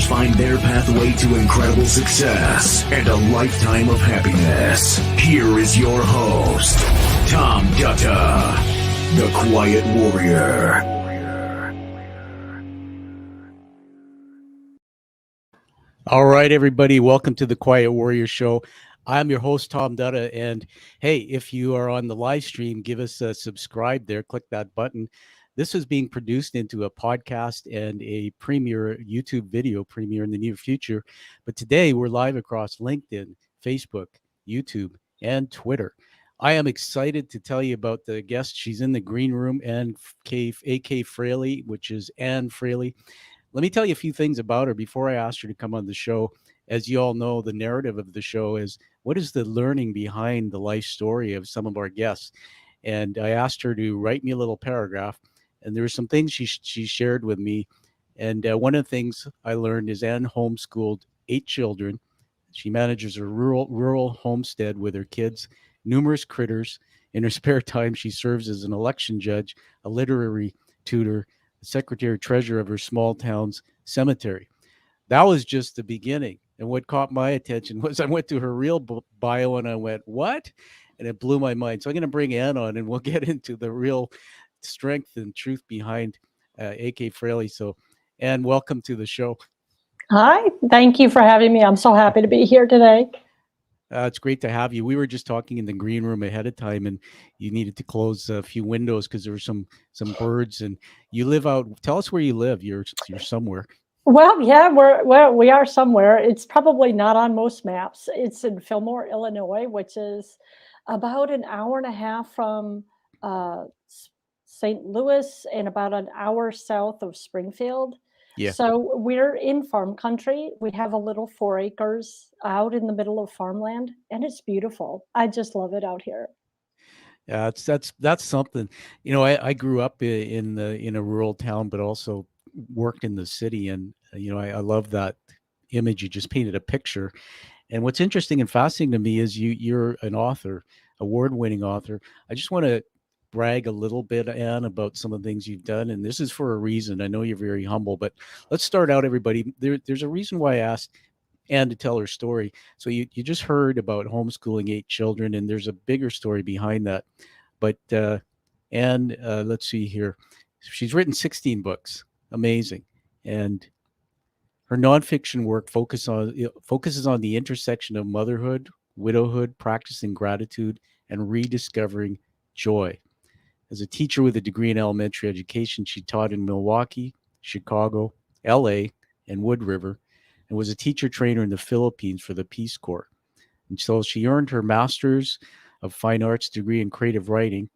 Find their pathway to incredible success and a lifetime of happiness. Here is your host, Tom Dutta, the Quiet Warrior. All right, everybody, welcome to the Quiet Warrior Show. I'm your host, Tom Dutta, and hey, if you are on the live stream, give us a subscribe there, click that button. This is being produced into a podcast and a premiere YouTube video premiere in the near future. But today we're live across LinkedIn, Facebook, YouTube, and Twitter. I am excited to tell you about the guest. She's in the green room, and A.K. Frailey, which is Anne Frailey. Let me tell you a few things about her before I asked her to come on the show. As you all know, the narrative of the show is what is the learning behind the life story of some of our guests. And I asked her to write me a little paragraph. And there were some things she shared with me. And one of the things I learned is Anne homeschooled 8 children. She manages a rural homestead with her kids, numerous critters. In her spare time, she serves as an election judge, a literary tutor, the secretary treasurer of her small town's cemetery. That was just the beginning. And what caught my attention was I went to her real bio and I went, what? And it blew my mind. So I'm going to bring Anne on and we'll get into the real strength and truth behind A.K. Frailey. So, Anne, welcome to the show. Hi, thank you for having me. I'm so happy to be here today. It's great to have you. We were just talking in the green room ahead of time, and you needed to close a few windows because there were some birds. And you live out. Tell us where you live. You're somewhere. Well, yeah, we are somewhere. It's probably not on most maps. It's in Fillmore, Illinois, which is about an hour and a half from St. Louis and about an hour south of Springfield. Yeah. So we're in farm country. We have a little 4 acres out in the middle of farmland, and it's beautiful. I just love it out here. Yeah, that's something. You know, I grew up in a rural town, but also worked in the city, and I love that image. You just painted a picture. And what's interesting and fascinating to me is you're an author, award-winning author. I just want to brag a little bit, Anne, about some of the things you've done, and this is for a reason. I know you're very humble, but let's start out, everybody. There's a reason why I asked Anne to tell her story. So you just heard about homeschooling 8 children, and there's a bigger story behind that. But Anne, let's see here. She's written 16 books. Amazing. And her nonfiction work focuses on the intersection of motherhood, widowhood, practicing gratitude, and rediscovering joy. As a teacher with a degree in elementary education, she taught in Milwaukee, Chicago, LA, and WoodRiver, and was a teacher trainer in the Philippines for the Peace Corps. And so she earned her Master's of Fine Arts degree in creative writing.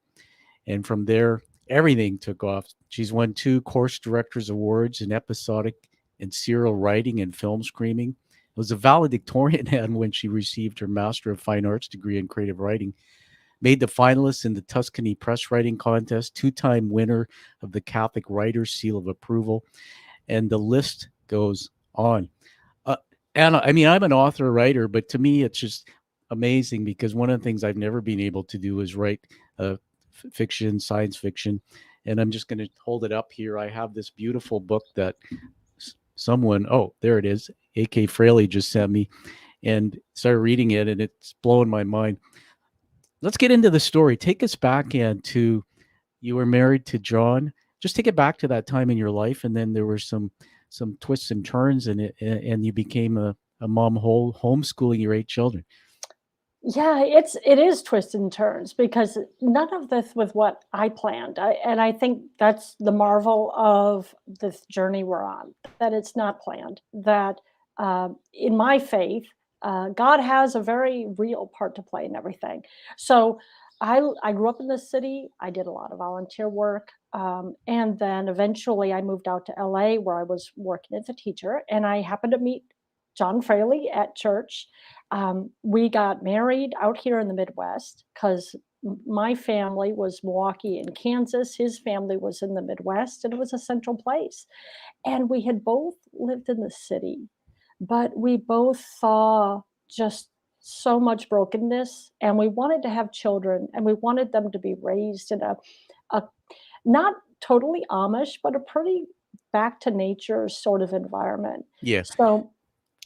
And from there, everything took off. She's won 2 course directors awards in episodic and serial writing and film screening. Was a valedictorian and when she received her Master of Fine Arts degree in creative writing. Made the finalists in the Tuscany Press Writing Contest, two-time winner of the Catholic Writers Seal of Approval, and the list goes on. Anna, I mean, I'm an author, writer, but to me, it's just amazing because one of the things I've never been able to do is write fiction, science fiction. And I'm just going to hold it up here. I have this beautiful book that someone, oh, there it is, A.K. Frailey just sent me, and started reading it, and it's blowing my mind. Let's get into the story. Take us back into, you were married to John. Just take it back to that time in your life, and then there were some twists and turns in it, and you became a mom homeschooling your 8 children. Yeah, it is twists and turns because none of this was what I planned. And I think that's the marvel of this journey we're on, that it's not planned. That in my faith, God has a very real part to play in everything. So I grew up in the city. I did a lot of volunteer work. And then eventually I moved out to LA where I was working as a teacher. And I happened to meet John Frailey at church. We got married out here in the Midwest because my family was Milwaukee and Kansas. His family was in the Midwest, and it was a central place. And we had both lived in the city, but we both saw just so much brokenness, and we wanted to have children, and we wanted them to be raised in a not totally Amish, but a pretty back to nature sort of environment. Yes. So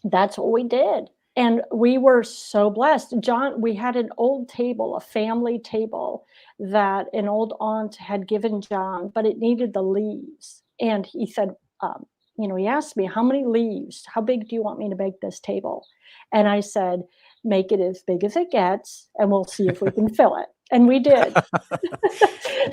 that's what we did. And we were so blessed. John, we had an old table, a family table that an old aunt had given John, but it needed the leaves. And he said, he asked me, how many leaves? How big do you want me to make this table? And I said, make it as big as it gets, and we'll see if we can fill it. And we did.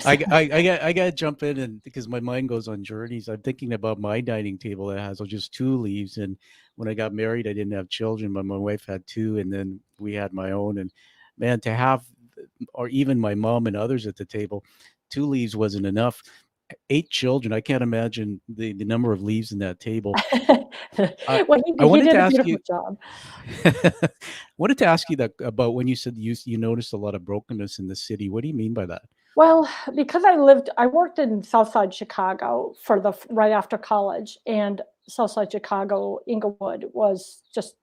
I got to jump in, and because my mind goes on journeys, I'm thinking about my dining table that has just 2 leaves. And when I got married, I didn't have children, but my wife had 2, and then we had my own. And man, to have, or even my mom and others at the table, 2 leaves wasn't enough. 8 children, I can't imagine the number of leaves in that table. Well, I he wanted did to a ask beautiful you. job. Wanted to ask you that about when you said you noticed a lot of brokenness in the city. What do you mean by that? Well, because I worked in Southside Chicago right after college, and Southside Chicago, Inglewood was just,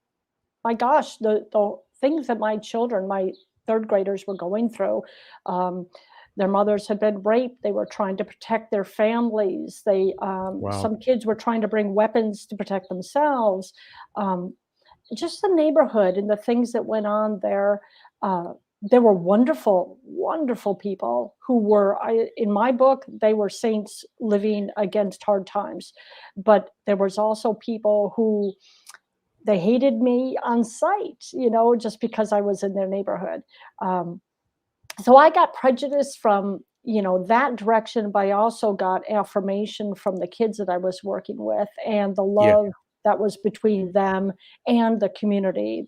my gosh, the things that my children, my 3rd graders were going through. Their mothers had been raped. They were trying to protect their families. Wow. Some kids were trying to bring weapons to protect themselves. Just the neighborhood and the things that went on there. There were wonderful, wonderful people who were, in my book, they were saints living against hard times. But there was also people who, they hated me on sight, just because I was in their neighborhood. So I got prejudice from, that direction, but I also got affirmation from the kids that I was working with, and the Yeah. love that was between them and the community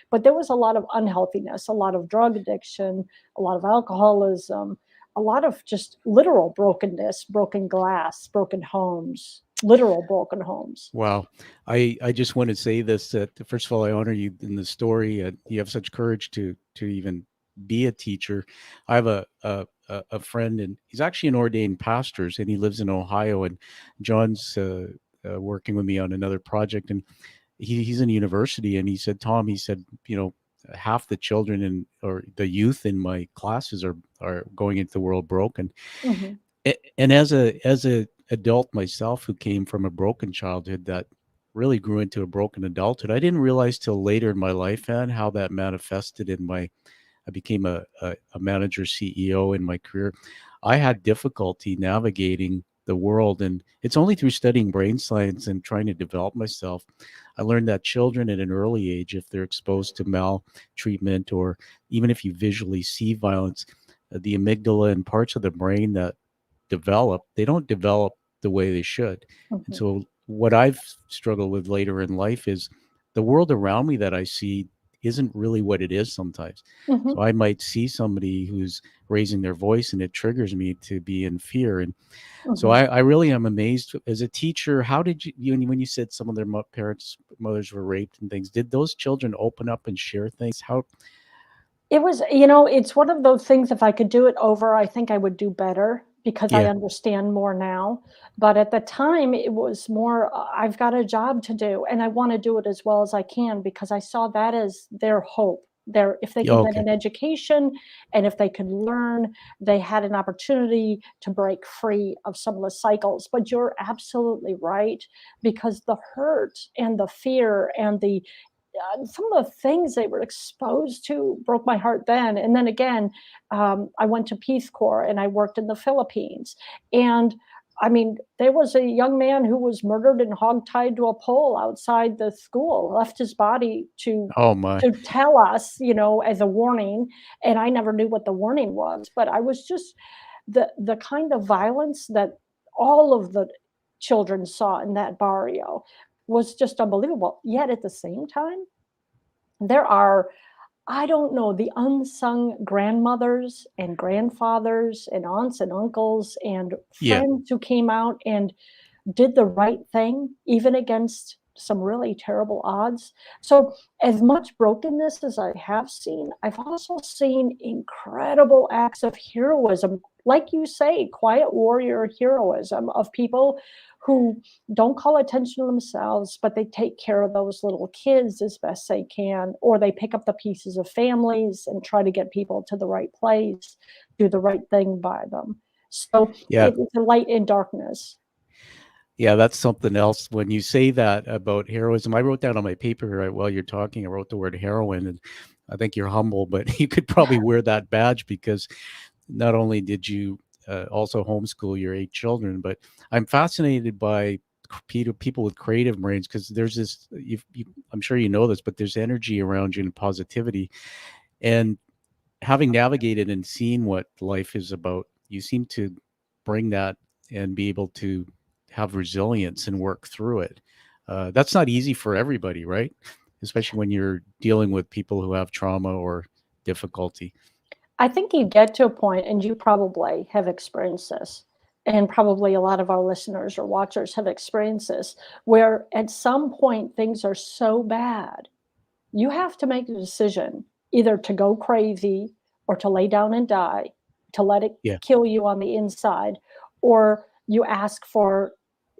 but there was a lot of unhealthiness, a lot of drug addiction, a lot of alcoholism, a lot of just literal brokenness, broken glass, broken homes, literal broken homes. Wow. I just want to say this, that first of all, I honor you in the story. You have such courage to even be a teacher. I have a friend, and he's actually an ordained pastor, and he lives in Ohio, and John's working with me on another project, and he's in university, and he said, Tom, he said, half the children or the youth in my classes are going into the world broken. Mm-hmm. And as a adult myself, who came from a broken childhood that really grew into a broken adulthood, I didn't realize till later in my life, and how that manifested I became a manager, CEO in my career. I had difficulty navigating the world, and it's only through studying brain science and trying to develop myself, I learned that children at an early age, if they're exposed to maltreatment, or even if you visually see violence, the amygdala and parts of the brain that develop, they don't develop the way they should. Mm-hmm. And so what I've struggled with later in life is the world around me that I see, isn't really what it is sometimes. Mhm, So I might see somebody who's raising their voice and it triggers me to be in fear. And so mhm. I really am amazed as a teacher. How did when you said some of their mothers were raped and things, did those children open up and share things? How? It was it's one of those things, if I could do it over, I think I would do better because I Yeah. understand more now. But at the time, it was more, I've got a job to do and I want to do it as well as I can because I saw that as their hope. If they Yeah, can get okay. an education and if they could learn, they had an opportunity to break free of some of the cycles. But you're absolutely right because the hurt and the fear and some of the things they were exposed to broke my heart then. And then again, I went to Peace Corps and I worked in the Philippines. And I mean, there was a young man who was murdered and hogtied to a pole outside the school, left his body Oh my. to tell us, as a warning. And I never knew what the warning was, but I was just the kind of violence that all of the children saw in that barrio was just unbelievable. Yet at the same time, there are, I don't know, the unsung grandmothers and grandfathers and aunts and uncles and Yeah. friends who came out and did the right thing, even against some really terrible odds. So, as much brokenness as I have seen, I've also seen incredible acts of heroism. Like you say, quiet warrior heroism of people who don't call attention to themselves, but they take care of those little kids as best they can, or they pick up the pieces of families and try to get people to the right place, do the right thing by them. So, Yeah. it's a light in darkness. Yeah, that's something else. When you say that about heroism, I wrote down on my paper right while you're talking, I wrote the word heroine, and I think you're humble, but you could probably wear that badge because not only did you also homeschool your 8 children, but I'm fascinated by people with creative brains because there's this, I'm sure you know this, but there's energy around you and positivity. And having navigated and seen what life is about, you seem to bring that and be able to have resilience and work through it. That's not easy for everybody, right? Especially when you're dealing with people who have trauma or difficulty. I think you get to a point, and you probably have experienced this, and probably a lot of our listeners or watchers have experienced this, where at some point things are so bad, you have to make a decision either to go crazy or to lay down and die, to let it Yeah. kill you on the inside, or you ask for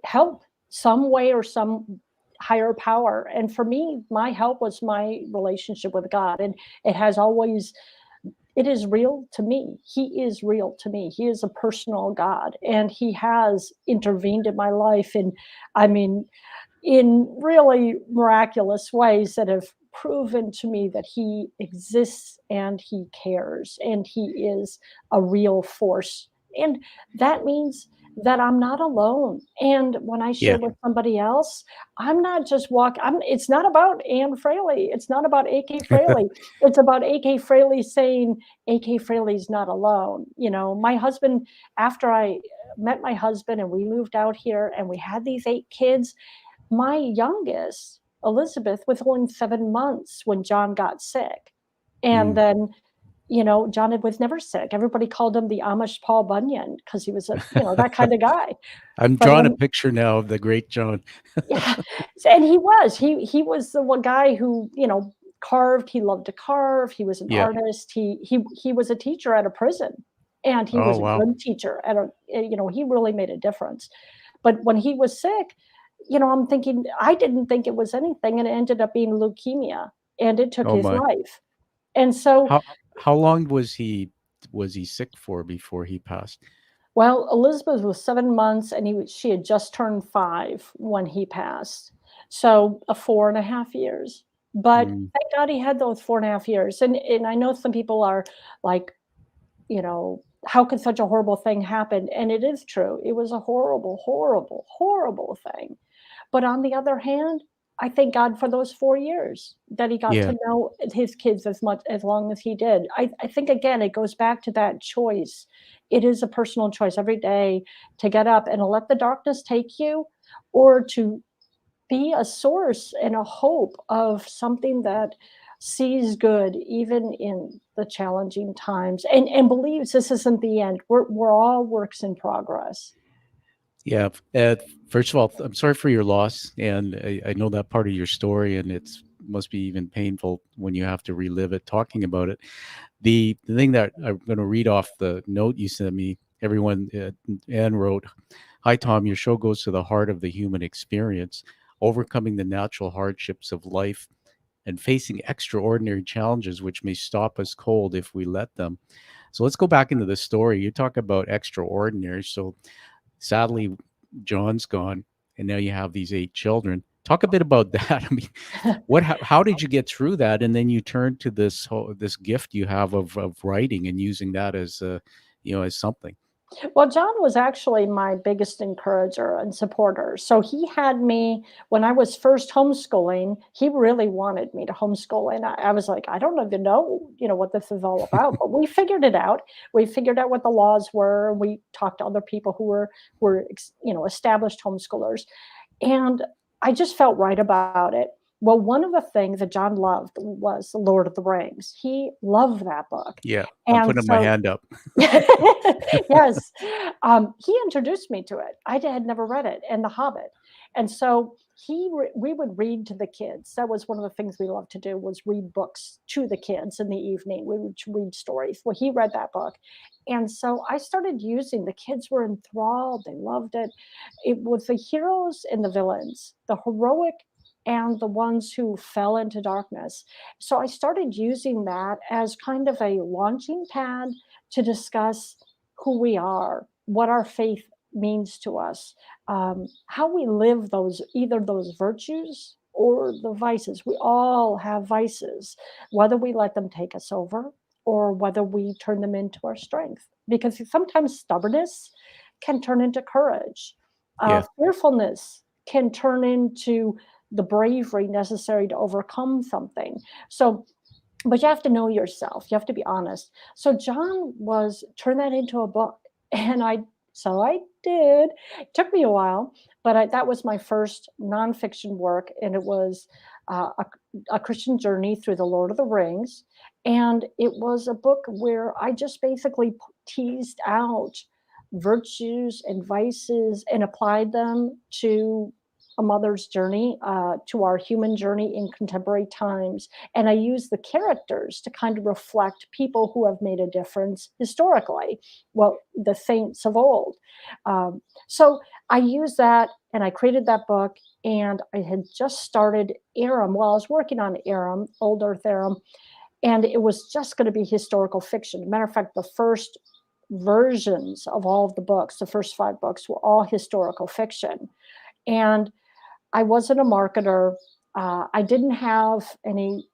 help some way or some higher power. And for me, my help was my relationship with God. And it has always, it is real to me. He is real to me. He is a personal God, and he has intervened in my life. And I mean, in really miraculous ways that have proven to me that he exists and he cares and he is a real force. And that means that I'm not alone. And when I share Yeah. with somebody else, I'm not just it's not about Anne Frailey. It's not about AK Frailey. It's about AK Frailey saying AK Frailey's not alone. My husband, after I met my husband and we moved out here and we had these 8 kids, my youngest, Elizabeth, was only 7 months when John got sick. And Mm. then, John was never sick. Everybody called him the Amish Paul Bunyan because he was that kind of guy. I'm But drawing a when picture now of the great John. yeah, and he was the one guy who, carved. He loved to carve. He was an Yeah. artist. He was a teacher at a prison, and he Oh, was a wow. good teacher he really made a difference. But when he was sick, I'm thinking I didn't think it was anything, and it ended up being leukemia, and it took Oh his my. life. And so, How long was he sick for before he passed? well, Elizabeth was 7 months, and she had just turned 5 when he passed. So, 4.5 years. But Mm. thank God he had those 4.5 years. And I know some people are like, how could such a horrible thing happen? And it is true. It was a horrible, horrible, horrible thing. But on the other hand, I thank God for those 4 years that he got Yeah. to know his kids as long as he did. I think again, it goes back to that choice. It is a personal choice every day to get up and let the darkness take you, or to be a source and a hope of something that sees good even in the challenging times, and believes this isn't the end. We're all works in progress. Yeah. First of all, I'm sorry for your loss, and I know that part of your story, and it's must be even painful when you have to relive it, talking about it. The thing that I'm going to read off the note you sent me, everyone, Anne wrote, "Hi Tom, your show goes to the heart of the human experience, overcoming the natural hardships of life and facing extraordinary challenges which may stop us cold if we let them." So let's go back into the story. You talk about extraordinary. So sadly, John's gone, and now you have these 8 children. Talk a bit about that. I mean, how did you get through that? And then you turn to this gift you have of writing and using that as as something. Well, John was actually my biggest encourager and supporter. So he had me when I was first homeschooling. He really wanted me to homeschool, and I was like, I don't even know, what this is all about. But we figured it out. We figured out what the laws were. We talked to other people who were established homeschoolers, and I just felt right about it. Well, one of the things that John loved was The Lord of the Rings. He loved that book, Yeah, I'm and putting my so hand up. yes, he introduced me to it. I had never read it, and The Hobbit, and so we would read to the kids. That was one of the things we loved to do, was read books to the kids in the evening. We would read stories. Well, he read that book, and so I started using. The kids were enthralled. They loved it. It was the heroes and the villains, the heroic and the ones who fell into darkness. So I started using that as kind of a launching pad to discuss who we are, what our faith means to us, how we live either those virtues or the vices. We all have vices, whether we let them take us over or whether we turn them into our strength. Because sometimes stubbornness can turn into courage, Yeah, fearfulness can turn into the bravery necessary to overcome something. So but you have to know yourself. You have to be honest. So John was turn that into a book, and I did. It took me a while, but that was my first nonfiction work, and it was a Christian journey through the Lord of the Rings, and it was a book where I just basically teased out virtues and vices and applied them to a mother's journey, to our human journey in contemporary times. And I use the characters to kind of reflect people who have made a difference historically, well, the saints of old. So I used that and I created that book. And I had just started Aram. Well, I was working on Aram, OldEarth Aram, and it was just going to be historical fiction. Matter of fact, the first versions of all of the books, the first 5 books, were all historical fiction. And I wasn't a marketer. I didn't have any,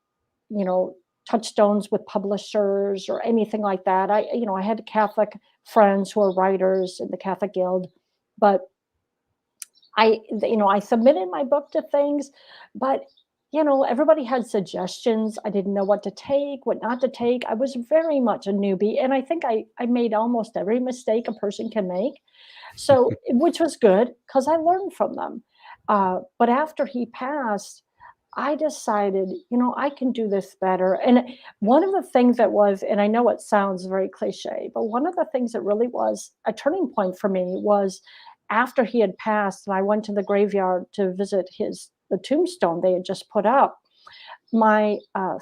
you know, touchstones with publishers or anything like that. I had Catholic friends who are writers in the Catholic Guild, but I submitted my book to things, but everybody had suggestions. I didn't know what to take, what not to take. I was very much a newbie, and I think I made almost every mistake a person can make. So, which was good because I learned from them. But after he passed, I decided, I can do this better. And one of the things that was, and I know it sounds very cliche, but one of the things that really was a turning point for me was after he had passed, and I went to the graveyard to visit the tombstone they had just put up. My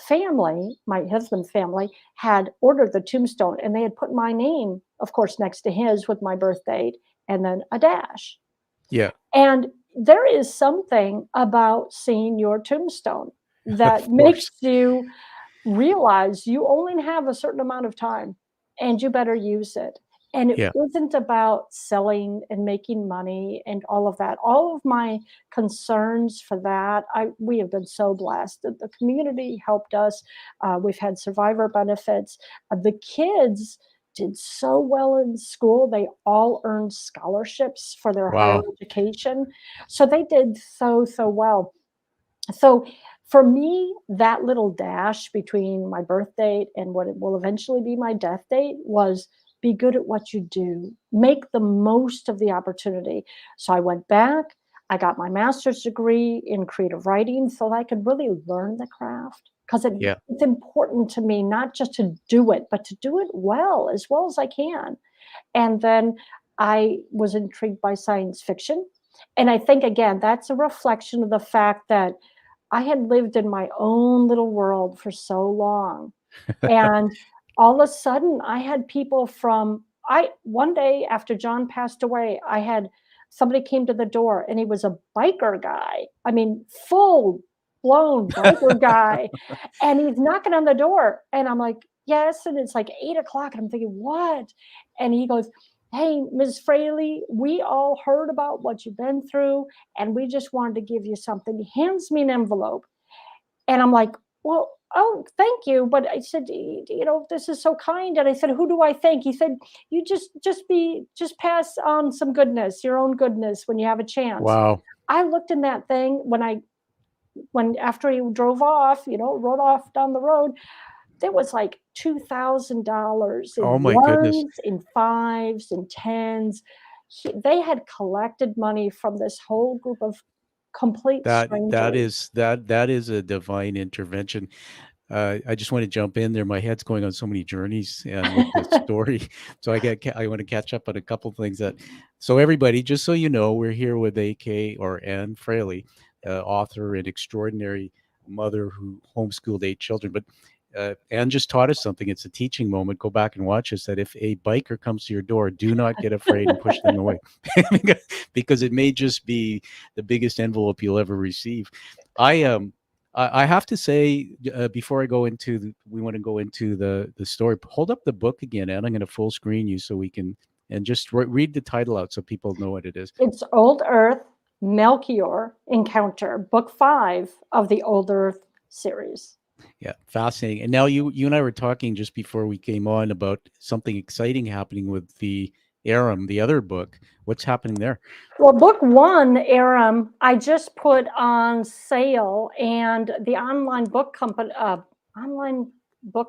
family, my husband's family, had ordered the tombstone, and they had put my name, of course, next to his with my birth date, and then a dash. yeah, And there is something about seeing your tombstone that of course. makes you realize you only have a certain amount of time and you better use it. And it Yeah, isn't about selling and making money and all of that. All of my concerns for that, we have been so blessed that the community helped us. We've had survivor benefits. The kids did so well in school. They all earned scholarships for their higher wow. education. So they did so, so well. So for me, that little dash between my birth date and what it will eventually be my death date was be good at what you do, make the most of the opportunity. So I went back, I got my master's degree in creative writing so that I could really learn the craft because Yeah. it's important to me not just to do it, but to do it well as I can. And then I was intrigued by science fiction. And I think, again, that's a reflection of the fact that I had lived in my own little world for so long. And all of a sudden, I had people from I one day after John passed away, I had somebody came to the door and he was a biker guy. I mean, full blown biker guy. And he's knocking on the door. And I'm like, yes. And it's like 8 o'clock. And I'm thinking, what? And he goes, hey, Ms. Frailey, we all heard about what you've been through, and we just wanted to give you something. He hands me an envelope. And I'm like, well, oh, thank you. But I said, this is so kind. And I said, who do I thank? He said, you just pass on some goodness, your own goodness when you have a chance. Wow. I looked in that thing when after he drove off, rode off down the road, there was like $2,000 in Oh my goodness. ones, in fives, in tens. They had collected money from this whole group of complete strangers. That is a divine intervention. I just want to jump in there. My head's going on so many journeys and with this story. So I want to catch up on a couple things so everybody, just so you know, we're here with Anne Frailey, author and extraordinary mother who homeschooled 8 children. But Anne just taught us something. It's a teaching moment. Go back and watch this, that if a biker comes to your door, do not get afraid and push them away because it may just be the biggest envelope you'll ever receive. I have to say, before I go into, we want to go into the story. Hold up the book again, Anne. I'm going to full screen you so we can, and just read the title out so people know what it is. It's OldEarth, Melchior Encounter, book 5 of the OldEarth series. Yeah, fascinating. And now you and I were talking just before we came on about something exciting happening with the Aram, the other book. What's happening there? Well, book 1, Aram, I just put on sale, and the online book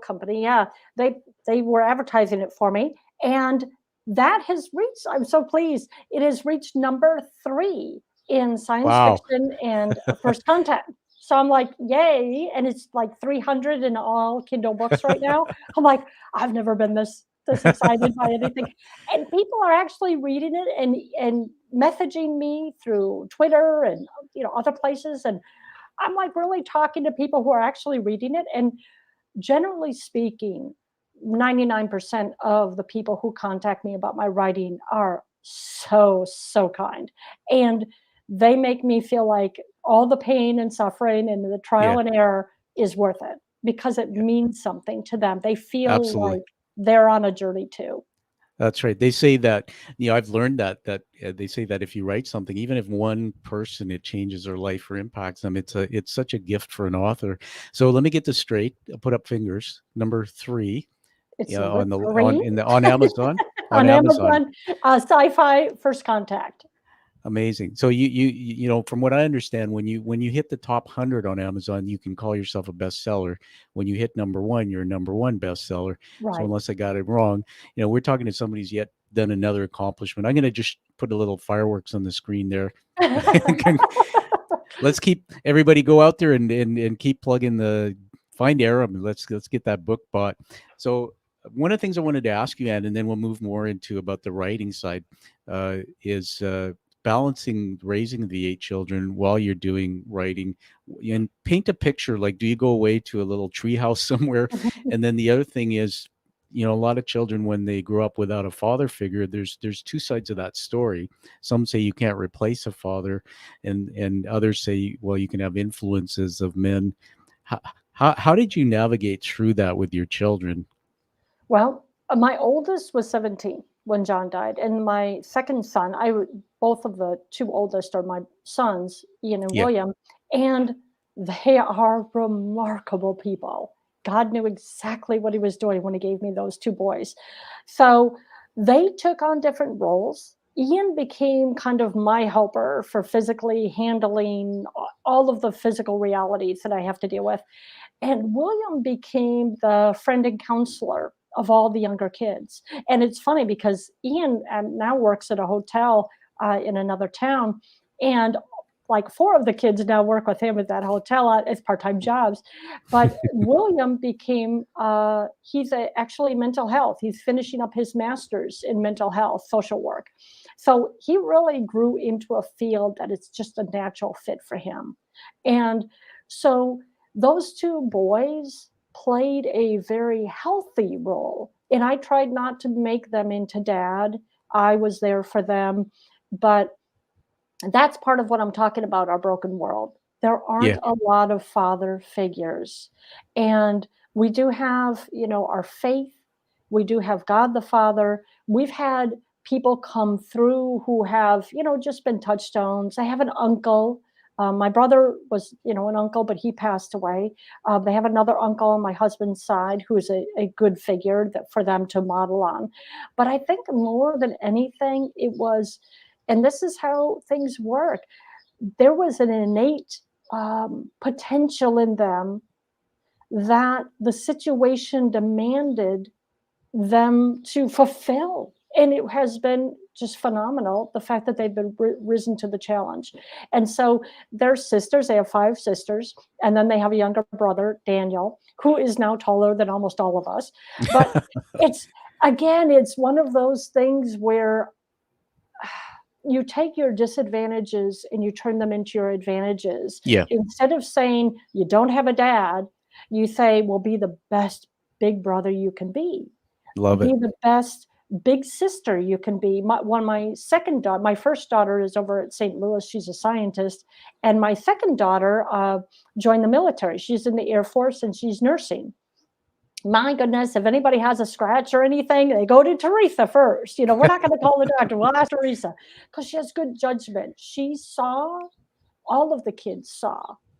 company, yeah, they were advertising it for me, and that has reached. I'm so pleased. It has reached number 3 in science fiction and first contact. So I'm like, yay! And it's like 300 in all Kindle books right now. I'm like, I've never been this excited by anything. And people are actually reading it and messaging me through Twitter and other places. And I'm like really talking to people who are actually reading it. And generally speaking, 99% of the people who contact me about my writing are so kind. And they make me feel like all the pain and suffering and the trial and error is worth it because it means something to them. They feel like they're on a journey too. That's right. They say that, I've learned that they say that if you write something, even if one person, it changes their life or impacts them, it's such a gift for an author. So let me get this straight. I'll put up fingers. Number 3. It's on Amazon. on Amazon, sci-fi first contact. Amazing. So you from what I understand, when you hit the top 100 on Amazon, you can call yourself a bestseller. When you hit number 1, you're a number 1 bestseller. Right. So unless I got it wrong, we're talking to somebody who's yet done another accomplishment. I'm going to just put a little fireworks on the screen there. Let's keep everybody go out there and keep plugging find Aram. Let's get that book bought. So one of the things I wanted to ask you, Anne, and then we'll move more into about the writing side, is balancing raising the 8 children while you're doing writing, and paint a picture. Like, do you go away to a little treehouse somewhere? And then the other thing is, a lot of children, when they grow up without a father figure, there's 2 sides of that story. Some say you can't replace a father, and others say, well, you can have influences of men. How did you navigate through that with your children? Well, my oldest was 17 when John died, and my second son, both of the 2 oldest are my sons, Ian and William, and they are remarkable people. God knew exactly what he was doing when he gave me those 2 boys. So they took on different roles. Ian became kind of my helper for physically handling all of the physical realities that I have to deal with. And William became the friend and counselor of all the younger kids. And it's funny because Ian now works at a hotel in another town. And like 4 of the kids now work with him at that hotel as part-time jobs. But William became, he's actually mental health. He's finishing up his master's in mental health, social work. So he really grew into a field that it's just a natural fit for him. And so those 2 boys played a very healthy role. And I tried not to make them into dad. I was there for them. But that's part of what I'm talking about, our broken world. There aren't Yeah. a lot of father figures. And we do have, our faith. We do have God the Father. We've had people come through who have, just been touchstones. I have an uncle. My brother was, an uncle, but he passed away. They have another uncle on my husband's side who's a good figure for them to model on. But I think more than anything, it was, and this is how things work, there was an innate potential in them that the situation demanded them to fulfill. And it has been just phenomenal, the fact that they've been risen to the challenge. And so their sisters, they have 5 sisters, and then they have a younger brother, Daniel, who is now taller than almost all of us. But it's one of those things where you take your disadvantages and you turn them into your advantages. Yeah. Instead of saying you don't have a dad, you say, well, be the best big brother you can be. Love Be it. the best big sister you can be. My first daughter is over at St. Louis. She's a scientist. And my second daughter joined the military. She's in the Air Force and she's nursing. My goodness, if anybody has a scratch or anything, they go to Teresa first. We're not going to call the doctor. We'll ask Teresa because she has good judgment. All of the kids saw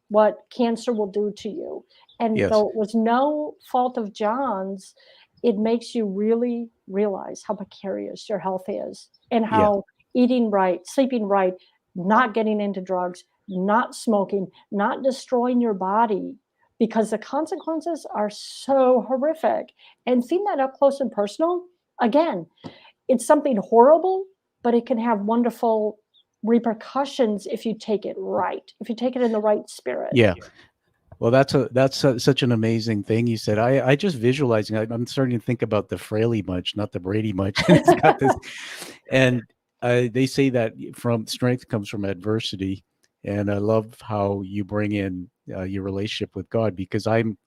what cancer will do to you. And Yes. though it was no fault of John's, it makes you really realize how precarious your health is and how eating right, sleeping right, not getting into drugs, not smoking, not destroying your body, because the consequences are so horrific. And seeing that up close and personal, again, it's something horrible, but it can have wonderful repercussions if you take it right, if you take it in the right spirit. Yeah. Well, that's such an amazing thing you said. I just visualizing. I'm starting to think about the Frailey munch, not the Brady munch. It's got this, and they say that from strength comes from adversity. And I love how you bring in your relationship with God, because I'm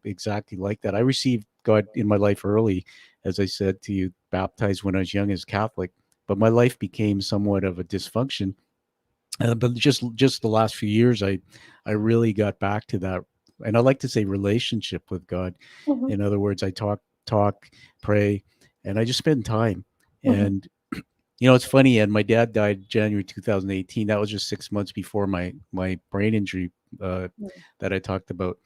exactly like that. I received God in my life early, as I said to you, baptized when I was young as Catholic, but my life became somewhat of a dysfunction. But just the last few years, I really got back to that, and I like to say relationship with God. Mhm, In other words, I talk, pray, and I just spend time. mhm, And it's funny. And my dad died January 2018. That was just 6 months before my brain injury that I talked about,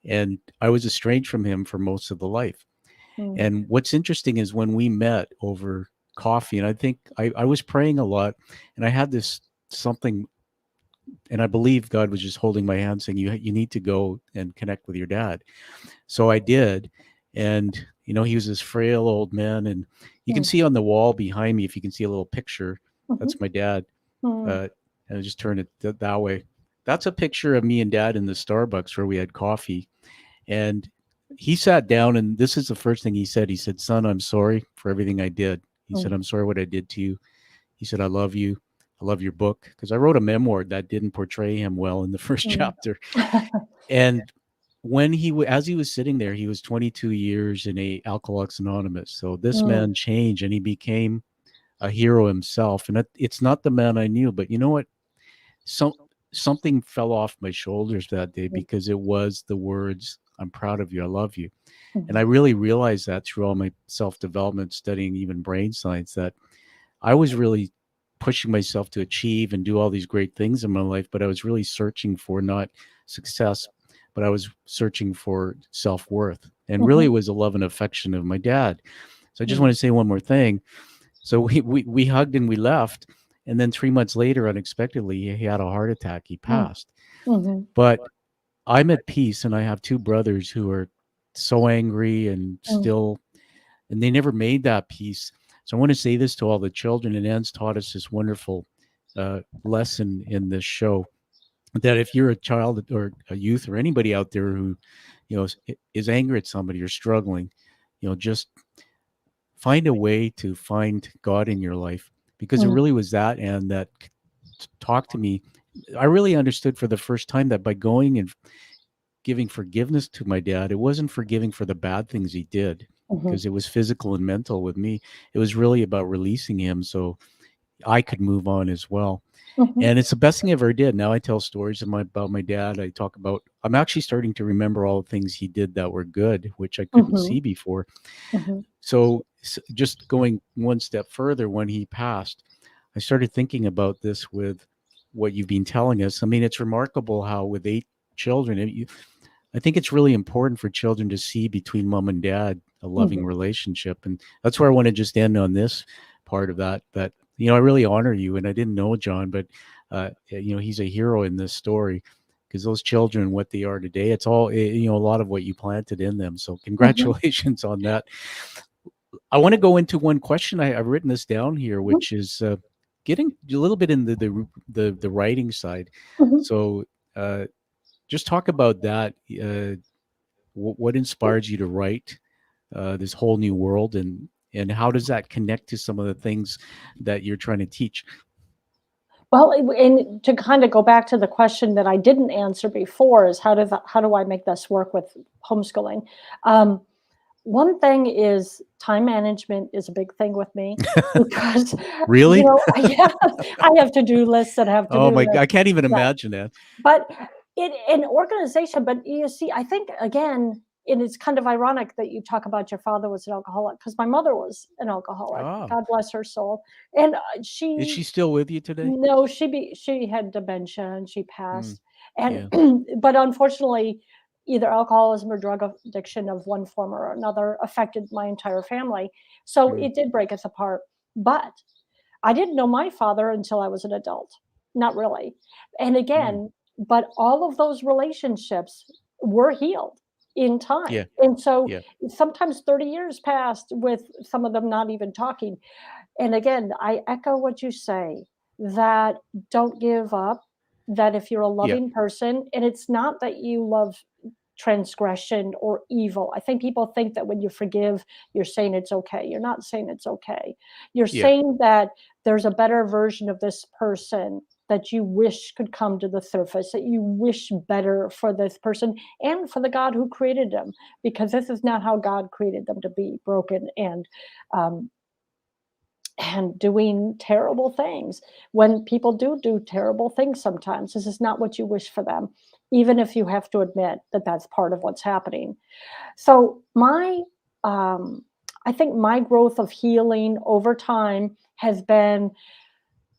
and I was estranged from him for most of the life. mhm, And what's interesting is when we met over coffee, and I think I was praying a lot, and I had this something, and I believe God was just holding my hand saying, you need to go and connect with your dad. So I did. And, he was this frail old man, and you can mhm, see on the wall behind me, if you can see a little picture, mhm, that's my dad. mhm, And I just turned it that way. That's a picture of me and dad in the Starbucks where we had coffee. And he sat down, and this is the first thing he said. He said, son, I'm sorry for everything I did. He said, mhm, I'm sorry what I did to you. He said, I love you. I love your book. Because I wrote a memoir that didn't portray him well in the first mhm. chapter. And as he was sitting there, he was 22 years in a Alcoholics Anonymous. So this Mm, man changed, and he became a hero himself. And it's not the man I knew, but you know what? Something fell off my shoulders that day, mhm, because it was the words, I'm proud of you. I love you. And I mhm, really realized that through all my self-development, studying even brain science, that I was really pushing myself to achieve and do all these great things in my life, but I was really searching for not success, but I was searching for self-worth. And really mhm, it was the love and affection of my dad. So I just want mhm, to say one more thing. So we hugged and we left. And then 3 months later, unexpectedly, he had a heart attack. He mm, passed. mhm, But I'm at peace, and I have 2 brothers who are so angry and mm, still, and they never made that peace. So I want to say this to all the children, and Ann's taught us this wonderful lesson in this show. that if you're a child or a youth or anybody out there who, is angry at somebody or struggling, just find a way to find God in your life, because it Mm, really was that, and that talked to me. I really understood for the first time that by going and giving forgiveness to my dad, it wasn't forgiving for the bad things he did, mhm, because it was physical and mental with me. It was really about releasing him so I could move on as well. mhm, And it's the best thing I ever did. Now I tell stories about my dad. I talk about, I'm actually starting to remember all the things he did that were good, which I couldn't mhm, see before. mhm, So just going one step further, when he passed, I started thinking about this with what you've been telling us. I mean, it's remarkable how with 8 children, I think it's really important for children to see between mom and dad a loving mhm. relationship. And that's where I want to just end on this part of that, I really honor you. And I didn't know John, but, he's a hero in this story, because those children, what they are today, it's all, a lot of what you planted in them. So Mhm, congratulations on that. I want to go into one question. I've written this down here, mhm, which is getting a little bit in the writing side. mhm. So uh, just talk about that. What inspires you to write this whole new world, and how does that connect to some of the things that you're trying to teach? Well, and to kind of go back to the question that I didn't answer before is how do I make this work with homeschooling? Um, One thing is time management is a big thing with me because, Really? yeah, I have to-do lists that have Oh to-do my! I lists. can't even Yeah. imagine that. But it an organization, but you see, I think again, and it's kind of ironic that you talk about your father was an alcoholic because my mother was an alcoholic. Oh, God bless her soul. And is she still with you today? no, she had dementia and she Mm, passed. And yeah. but unfortunately, either alcoholism or drug addiction of one form or another affected my entire family. So Mm, it did break us apart. But I didn't know my father until I was an adult. Not really. And mm, again, but all of those relationships were healed in time. yeah. And so Yeah. sometimes 30 years passed with some of them not even talking. And again, I echo what you say, that don't give up, that if you're a Yeah. loving person, and it's not that you love transgression or evil. I think people think that when you forgive, you're saying it's okay. You're not saying it's okay. You're Yeah. saying that there's a better version of this person that you wish could come to the surface, that you wish better for this person and for the God who created them, because this is not how God created them to be broken um, and doing terrible things. When people do terrible things sometimes, this is not what you wish for them, even if you have to admit that that's part of what's happening. So um, I think my growth of healing over time has been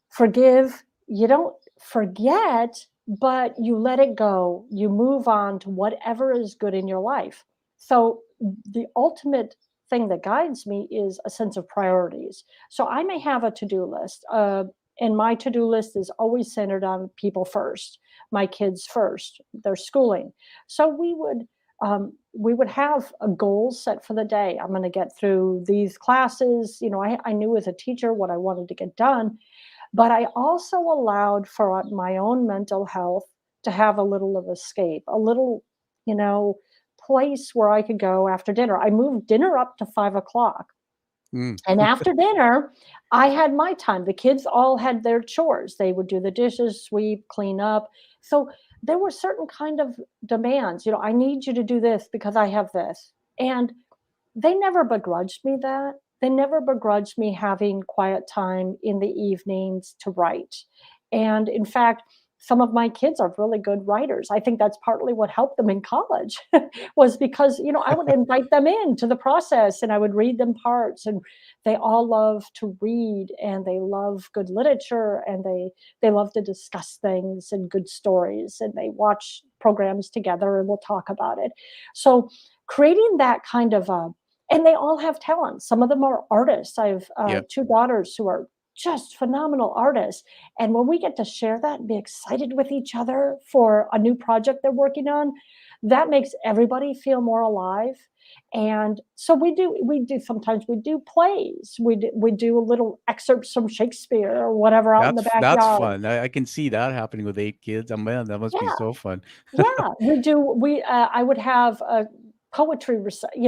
forgive. You don't forget, but you let it go. You move on to whatever is good in your life. So the ultimate thing that guides me is a sense of priorities. So I may have a to-do list, and my to-do list is always centered on people first, my kids first, their schooling. So we would have a goal set for the day. I'm going to get through these classes. I knew as a teacher what I wanted to get done, but I also allowed for my own mental health to have a little of escape, a little, you know, place where I could go after dinner. I moved dinner up to 5 o'clock. Mm, And after dinner, I had my time. The kids all had their chores. They would do the dishes, sweep, clean up. So there were certain kind of demands. I need you to do this because I have this. And they never begrudged me that. They never begrudged me having quiet time in the evenings to write. And in fact, some of my kids are really good writers. I think that's partly what helped them in college was because, I would invite them into the process and I would read them parts, and they all love to read and they love good literature and they love to discuss things and good stories, and they watch programs together and we'll talk about it. So creating that kind of and they all have talents. Some of them are artists. I have yeah. two daughters who are just phenomenal artists. And when we get to share that and be excited with each other for a new project they're working on, that makes everybody feel more alive. And so we do sometimes we do plays. We do a little excerpts from Shakespeare or whatever out in the That's backyard. fun. I can see that happening with 8 kids. Oh, man, that must be Yeah. so fun. Yeah, I would have a poetry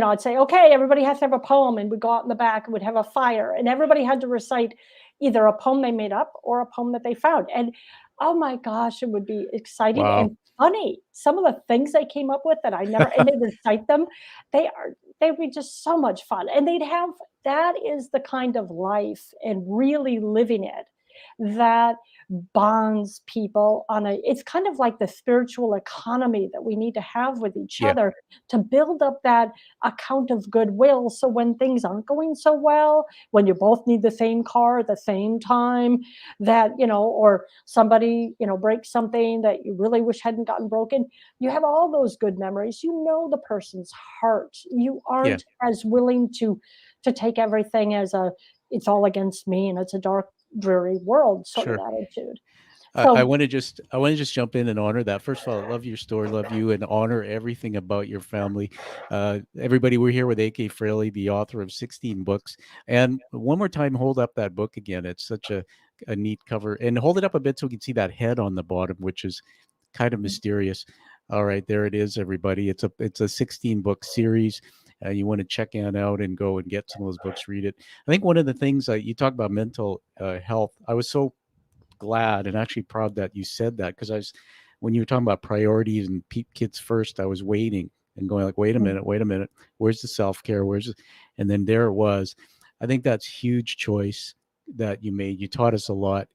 I'd say, okay, everybody has to have a poem, and we'd go out in the back and we'd have a fire, and everybody had to recite either a poem they made up or a poem that they found. And oh my gosh, it would be exciting Wow. and funny. Some of the things they came up with that I never, and they recite them, they'd be just so much fun. And that is the kind of life and really living it that bonds people it's kind of like the spiritual economy that we need to have with each Yeah, other to build up that account of goodwill. So when things aren't going so well, when you both need the same car at the same time, or somebody, breaks something that you really wish hadn't gotten broken, you have all those good memories. You know the person's heart. You yeah. aren't as willing to take everything as it's all against me and it's a dark dreary world sort of Sure. attitude. I So want to just jump in and honor that. First of all, I love your story, love you, and honor everything about your family. Everybody, we're here with A.K. Frailey, the author of 16 books. And one more time, hold up that book again. It's such a neat cover, and hold it up a bit so we can see that head on the bottom, which is kind of mysterious. All right, there it is, everybody. It's a 16 book series. You want to check it out and go and get some of those books, read it. I think one of the things you talk about mental health. I was so glad and actually proud that you said that, because when you were talking about priorities and kids first, I was waiting and going like, wait a minute, where's the self-care? And then there it was. I think that's huge choice that you made. You taught us a lot.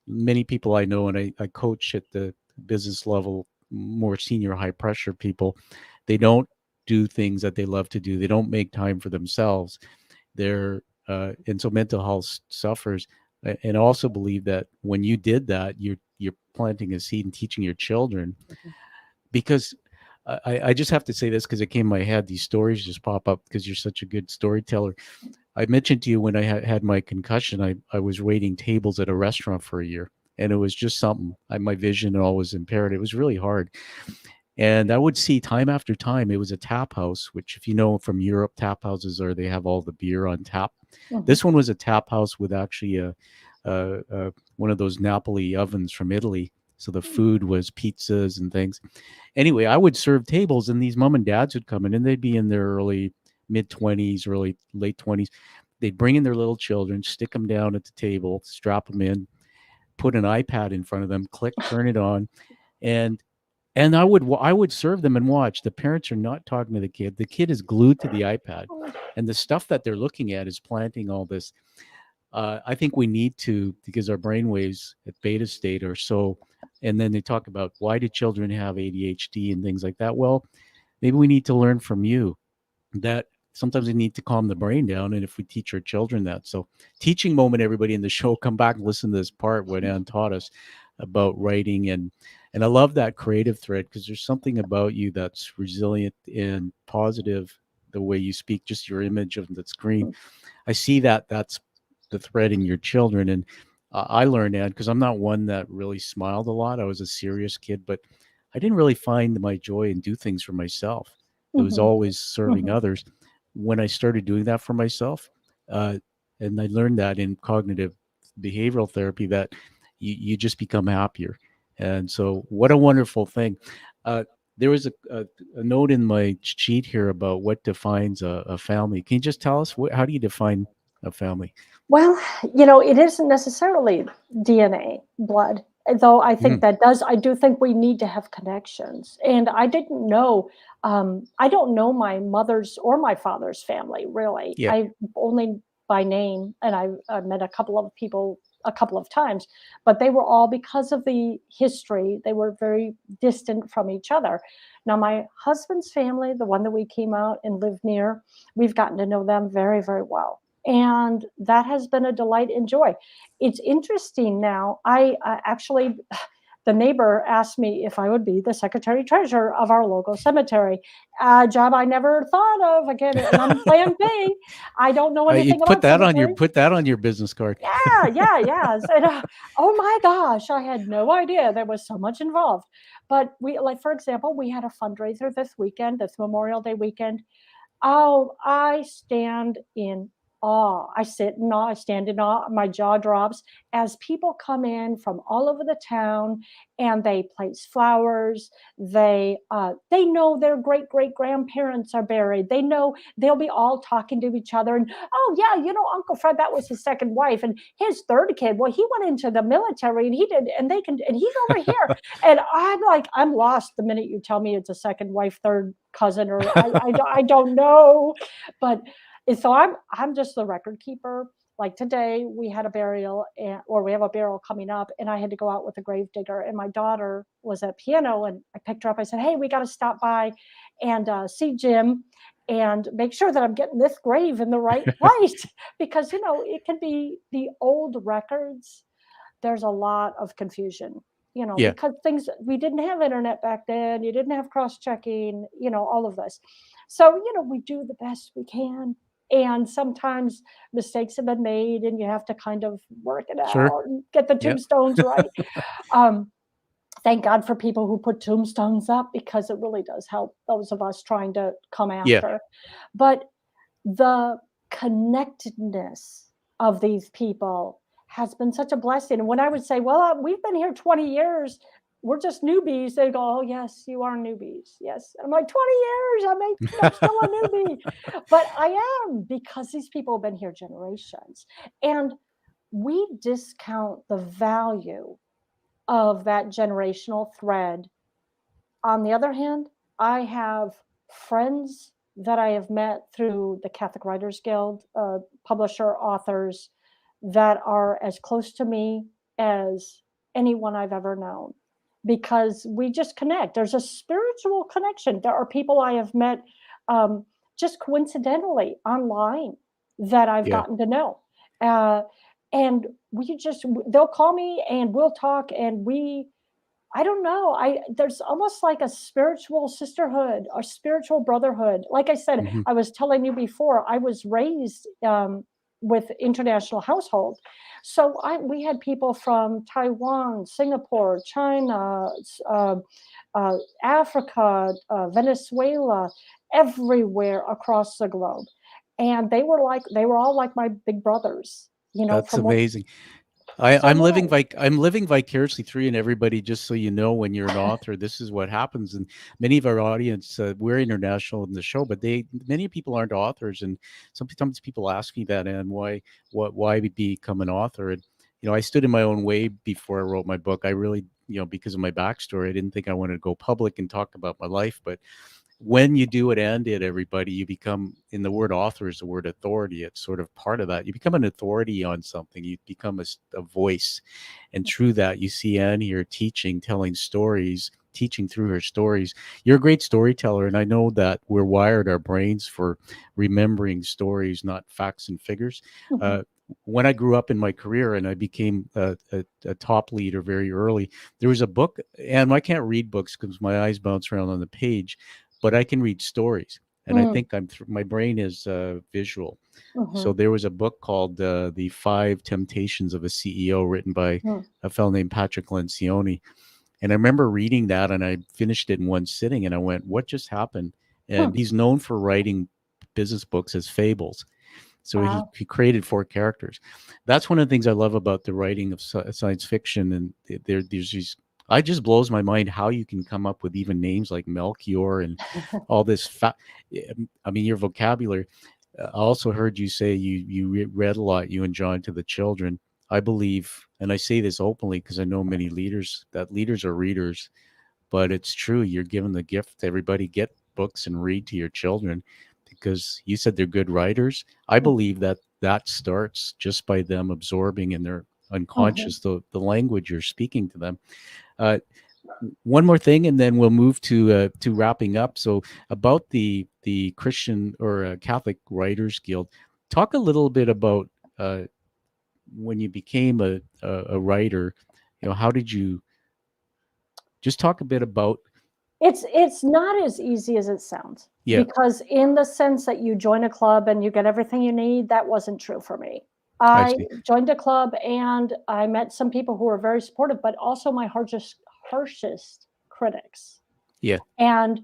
Many people I know, and I coach at the business level, more senior, high pressure people, they don't do things that they love to do. They don't make time for themselves. And so mental health suffers. And also believe that when you did that, you're planting a seed and teaching your children. Because I just have to say this because it came in my head. These stories just pop up because you're such a good storyteller. I mentioned to you when I had my concussion, I was waiting tables at a restaurant for a year, and it was just something. My vision always impaired. It was really hard. And I would see time after time, it was a tap house, which, if you know from Europe, tap houses they have all the beer on tap. Mhm. This one was a tap house with actually one of those Napoli ovens from Italy. So the food was pizzas and things. Anyway, I would serve tables, and these mom and dads would come in, and they'd be in their early mid-20s, early late 20s. They'd bring in their little children, stick them down at the table, strap them in, put an iPad in front of them, click, turn it on, and I would serve them and watch. The parents are not talking to the kid. The kid is glued to the iPad, and the stuff that they're looking at is planting all this. I think we need to, because our brainwaves at beta state are so. And then they talk about, why do children have ADHD and things like that? Well, maybe we need to learn from you that sometimes we need to calm the brain down. And if we teach our children that, so teaching moment, everybody in the show, come back and listen to this part what Ann taught us about writing. And I love that creative thread, because there's something about you that's resilient and positive. The way you speak, just your image of the screen, I see that's the thread in your children. And I learned that because I'm not one that really smiled a lot. I was a serious kid, but I didn't really find my joy and do things for myself. It was Mhm. always serving Mhm. others. When I started doing that for myself, uh, and I learned that in cognitive behavioral therapy, that you just become happier. And so, what a wonderful thing. Uh, there was a note in my sheet here about what defines a family. Can you just tell us how do you define a family? Well, it isn't necessarily DNA, blood, though Mm, I do think we need to have connections. And I don't know my mother's or my father's family, really. yeah, I only by name, and I met a couple of people a couple of times, but they were all, because of the history, they were very distant from each other. Now, my husband's family, the one that we came out and lived near, we've gotten to know them very, very well. And that has been a delight and joy. It's interesting now. I actually, the neighbor asked me if I would be the secretary treasurer of our local cemetery, a job I never thought of. Again, and I'm plan B. I don't know You anything about cemeteries. put that on your business card. Yeah. And, oh my gosh, I had no idea there was so much involved. But like, for example, we had a fundraiser this weekend, this Memorial Day weekend. Oh, I stand in awe. I sit in awe. I stand in awe. My jaw drops as people come in from all over the town and they place flowers. They know their great grandparents are buried. They know they'll be all talking to each other. And oh yeah, Uncle Fred, that was his second wife, and his third kid. Well, he went into the military, and he did, and he's over here. And I'm like, I'm lost the minute you tell me it's a second wife, third cousin, or I don't know. But so I'm just the record keeper. Like today we had a burial, or we have a burial coming up, and I had to go out with a grave digger, and my daughter was at piano, and I picked her up. I said, hey, we got to stop by and see Jim and make sure that I'm getting this grave in the right place, because it can be the old records. There's a lot of confusion, because we didn't have internet back then. You didn't have cross-checking, all of this. So, we do the best we can. And sometimes mistakes have been made, and you have to kind of work it out and get the tombstones right. Thank God for people who put tombstones up, because it really does help those of us trying to come after. Yeah. But the connectedness of these people has been such a blessing. And when I would say, well, we've been here 20 years, we're just newbies, they go, oh, yes, you are newbies. Yes. And I'm like, 20 years, I'm still a newbie. But I am, because these people have been here generations. And we discount the value of that generational thread. On the other hand, I have friends that I have met through the Catholic Writers Guild, publisher, authors, that are as close to me as anyone I've ever known, because we just connect. There's a spiritual connection. There are people I have met just coincidentally online that I've gotten to know. And they'll call me and we'll talk, and I don't know, there's almost like a spiritual sisterhood or spiritual brotherhood. Like I said, I was telling you before, I was raised with international household. So we had people from Taiwan, Singapore, China, Africa, Venezuela, everywhere across the globe. And they were all like my big brothers, That's amazing. I'm living vicariously through you and everybody. Just so you know, when you're an author, this is what happens. And many of our audience, we're international in the show, but many people aren't authors. And sometimes people ask me that, and why become an author? And I stood in my own way before I wrote my book. I really, because of my backstory, I didn't think I wanted to go public and talk about my life, but when you do it and it, everybody, you become, in the word author is the word authority. It's sort of part of that. You become an authority on something. You become a voice. And through that, you see Anne here teaching, telling stories, teaching through her stories. You're a great storyteller. And I know that we're wired our brains for remembering stories, not facts and figures. When I grew up in my career and I became a top leader very early, there was a book, and I can't read books because my eyes bounce around on the page, but I can read stories. And I think my brain is visual. So there was a book called The 5 Temptations of a CEO, written by a fellow named Patrick Lencioni. And I remember reading that, and I finished it in one sitting, and I went, what just happened? And he's known for writing business books as fables. So he created 4 characters. That's one of the things I love about the writing of science fiction. And there's these, it just blows my mind how you can come up with even names like Melchior and all this. Your vocabulary. I also heard you say you read a lot, you and John, to the children. I believe, and I say this openly because I know many leaders, that leaders are readers, but it's true. You're given the gift. Everybody get books and read to your children, because you said they're good writers. I believe that starts just by them absorbing in their unconscious the language you're speaking to them. One more thing, and then we'll move to wrapping up. So about the Christian or Catholic Writers Guild, talk a little bit about when you became a writer. How did you Just talk a bit about. It's not as easy as it sounds, Yeah, because in the sense that you join a club and you get everything you need, that wasn't true for me. I I see. joined a club and I met some people who were very supportive, but also my harshest critics. Yeah. And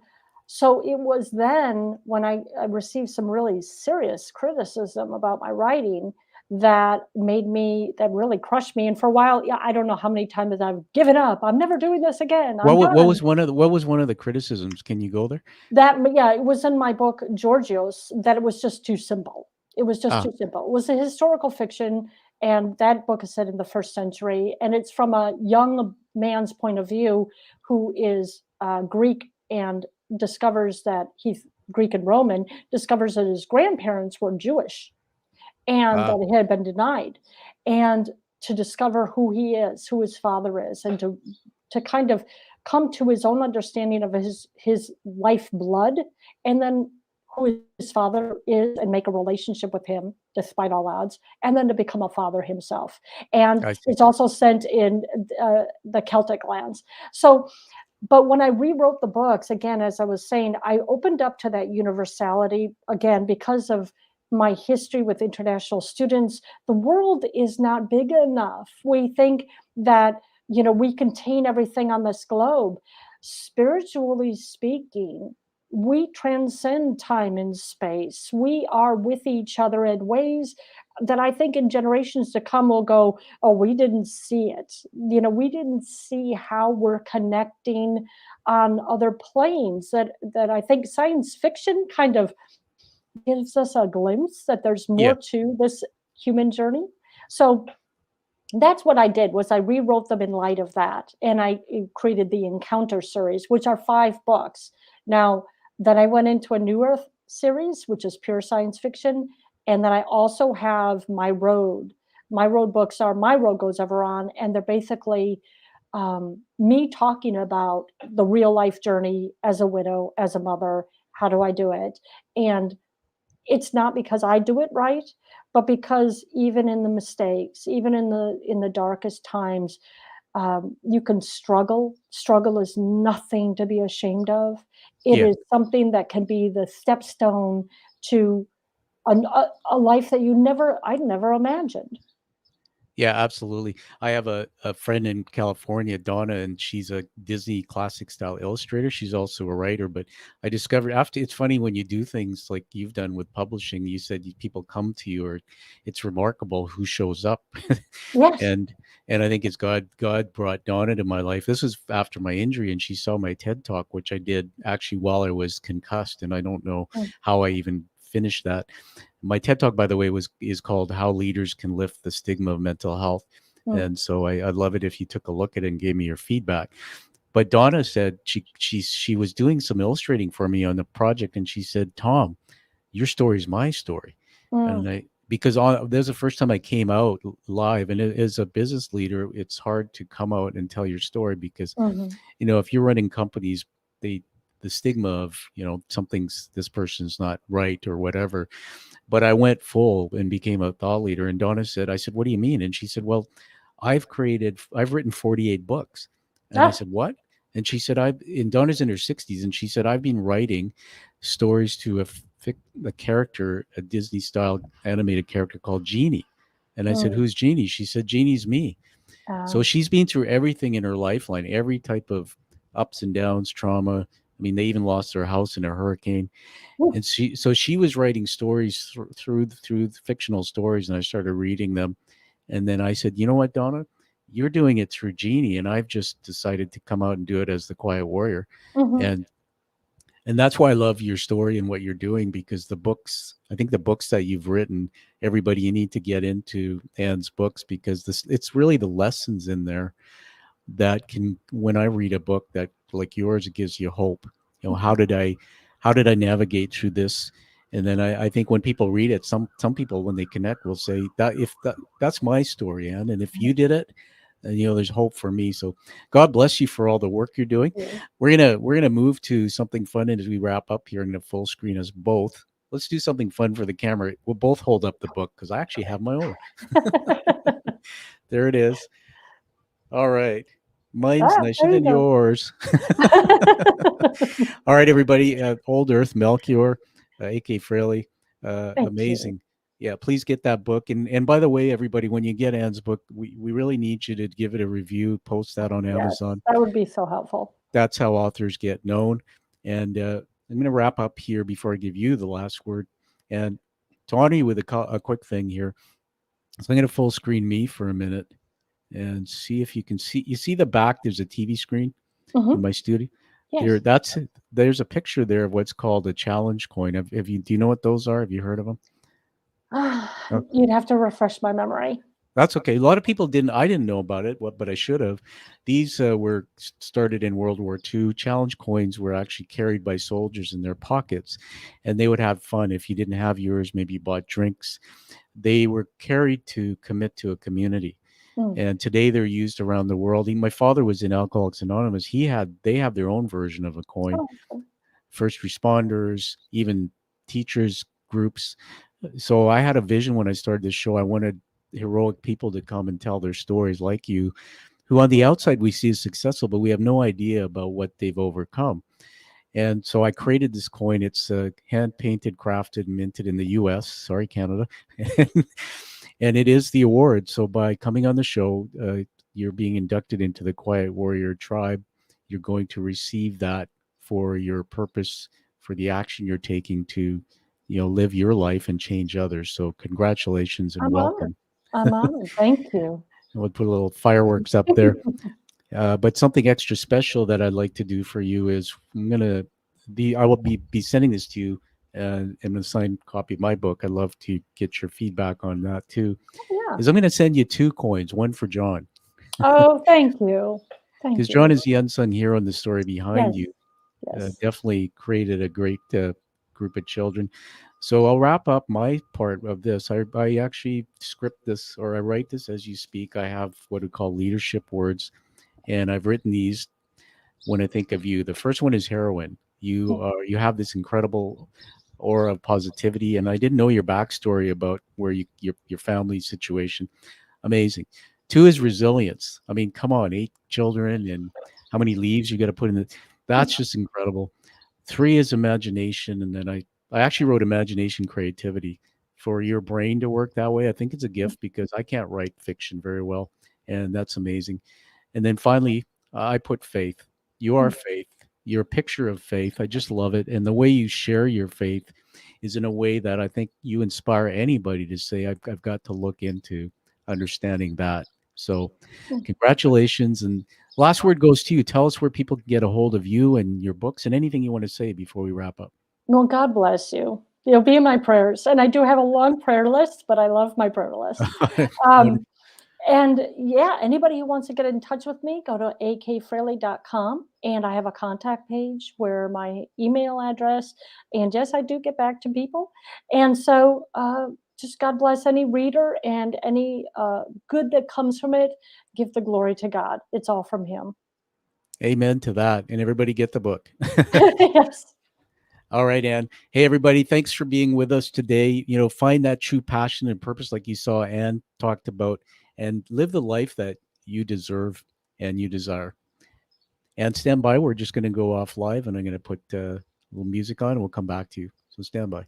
so it was then when I received some really serious criticism about my writing that really crushed me. And for a while, yeah, I don't know how many times I've given up. I'm never doing this again. I'm What done. was one of the criticisms? Can you go there? Yeah, it was in my book, Georgios, that it was just too simple. It was just Ah, too simple. It was a historical fiction, and that book is set in the first century, and it's from a young man's point of view who is Greek and discovers that he's Greek and Roman, discovers that his grandparents were Jewish and ah, that it had been denied, and to discover who he is, who his father is, and to kind of come to his own understanding of his life blood, and then who his father is, and make a relationship with him despite all odds, and then to become a father himself. And I see. it's also sent in the Celtic lands. So but when I rewrote the books, again, as I was saying, I opened up to that universality again because of my history with international students. The world is not big enough. We think that, we contain everything on this globe. Spiritually speaking, we transcend time and space. We are with each other in ways that I think in generations to come will go, oh, we didn't see it. We didn't see how we're connecting on other planes, that I think science fiction kind of gives us a glimpse that there's Yeah. more to this human journey. So that's what I did, was I rewrote them in light of that, and I created the Encounter series, which are 5 books. Now, then I went into a Newearth series, which is pure science fiction, and then I also have My Road. My Road books are My Road Goes Ever On, and they're basically me talking about the real life journey as a widow, as a mother. How do I do it? And it's not because I do it right, but because even in the mistakes, even in the darkest times, you can struggle. Struggle is nothing to be ashamed of. It Yeah. is something that can be the stepstone to a life that I'd never imagined. Yeah, absolutely. I have a friend in California, Donna, and she's a Disney classic style illustrator. She's also a writer, but I discovered after it's funny when you do things like you've done with publishing, you said people come to you, or it's remarkable who shows up. Yes. and and I think it's God brought Donna into my life. This was after my injury, and she saw my TED talk, which I did actually while I was concussed, and I don't know Mm, how I even finished that. My TED talk, by the way, is called "How Leaders Can Lift the Stigma of Mental Health," mm, and so I'd love it if you took a look at it and gave me your feedback. But Donna said she was doing some illustrating for me on the project, and she said, "Tom, your story is my story," mm, and because there's the first time I came out live, and as a business leader, it's hard to come out and tell your story because mhm, if you're running companies, they the stigma of something's this person's not right or whatever. But I went full and became a thought leader. And Donna said, I said, what do you mean? And she said, well, I've written 48 books. And I ah, said, what? And she said, and Donna's in her 60s. And she said, I've been writing stories to a character, a Disney style animated character called Genie. And I said, mm, who's Genie? She said, Genie's me. So ah, she's been through everything in her lifeline, every type of ups and downs, trauma. I mean, they even lost their house in a hurricane, woo, and she was writing stories through the fictional stories, and I started reading them. And then I said, you know what, Donna, you're doing it through Genie, and I've just decided to come out and do it as the Quiet Warrior. mhm, And and that's why I love your story and what you're doing, because I think the books that you've written, everybody, you need to get into Anne's books, because it's really the lessons in there that can, when I read a book that like yours, it gives you hope. How did I navigate through this? And then I think when people read it, some people, when they connect, will say that if that's my story, Anne, and if you did it, then, there's hope for me. So God bless you for all the work you're doing. yeah. We're gonna move to something fun, and as we wrap up here, I'm gonna full screen us both. Let's do something fun for the camera. We'll both hold up the book because I actually have my own. There it is. All right. Mine's nicer There you than go. yours. All right, everybody. OldEarth, Melchior, A.K. Frailey. Thank you. Amazing. Yeah, please get that book. And by the way, everybody, when you get Anne's book, we really need you to give it a review, post that on Yes, Amazon. that would be so helpful. That's how authors get known. And I'm going to wrap up here before I give you the last word. And to honor you with a quick thing here, so I'm going to full screen me for a minute and see if you can see. You see the back? There's a TV screen in my studio. Yes. There's a picture there of what's called a challenge coin. Do you know what those are? Have you heard of them? Okay. You'd have to refresh my memory. That's okay. A lot of people didn't. I didn't know about it, but I should have. These were started in World War II. Challenge coins were actually carried by soldiers in their pockets, and they would have fun. If you didn't have yours, maybe you bought drinks. They were carried to commit to a community, and today they're used around the world. My father was in Alcoholics Anonymous. They have their own version of a coin. Oh, First responders, even teachers groups. So I had a vision when I started this show. I wanted heroic people to come and tell their stories like you, who on the outside we see as successful, but we have no idea about what they've overcome. And so I created this coin. It's hand painted, crafted, minted in the US. Sorry, Canada. And it is the award. So by coming on the show, you're being inducted into the Quiet Warrior tribe. You're going to receive that for your purpose, for the action you're taking to, live your life and change others. So congratulations and welcome. I'm honored. Thank you. We'll put a little fireworks up there. But something extra special that I'd like to do for you is I will be sending this to you and a signed copy of my book. I'd love to get your feedback on that too. Yeah. Is I'm going to send you 2 coins, one for John. Oh, thank you. Thank Because you. John is the unsung hero in the story behind Yes. you. Yes. Definitely created a great group of children. So I'll wrap up my part of this. I actually script this, or I write this as you speak. I have what we call leadership words, and I've written these when I think of you. The first one is heroine. You have this incredible aura of positivity, and I didn't know your backstory about where your family situation. Amazing. 2 is resilience. I mean, come on, 8 children and how many leaves you got to put in it. That's just incredible. 3 is imagination, and then I actually wrote imagination, creativity. For your brain to work that way, I think it's a gift because I can't write fiction very well, and that's amazing. And then finally, I put faith. You are faith. You're a picture of faith. I just love it. And the way you share your faith is in a way that I think you inspire anybody to say, I've got to look into understanding that. So congratulations. And last word goes to you. Tell us where people can get a hold of you and your books and anything you want to say before we wrap up. Well, God bless you. You'll be in my prayers. And I do have a long prayer list, but I love my prayer list. And yeah, anybody who wants to get in touch with me, go to akfrailey.com. And I have a contact page where my email address. And yes, I do get back to people. And so just God bless any reader, and any good that comes from it. Give the glory to God. It's all from Him. Amen to that. And everybody get the book. Yes. All right, Anne. Hey, everybody. Thanks for being with us today. Find that true passion and purpose like you saw Anne talked about, and live the life that you deserve and you desire. And stand by. We're just going to go off live, and I'm going to put a little music on, and we'll come back to you. So stand by.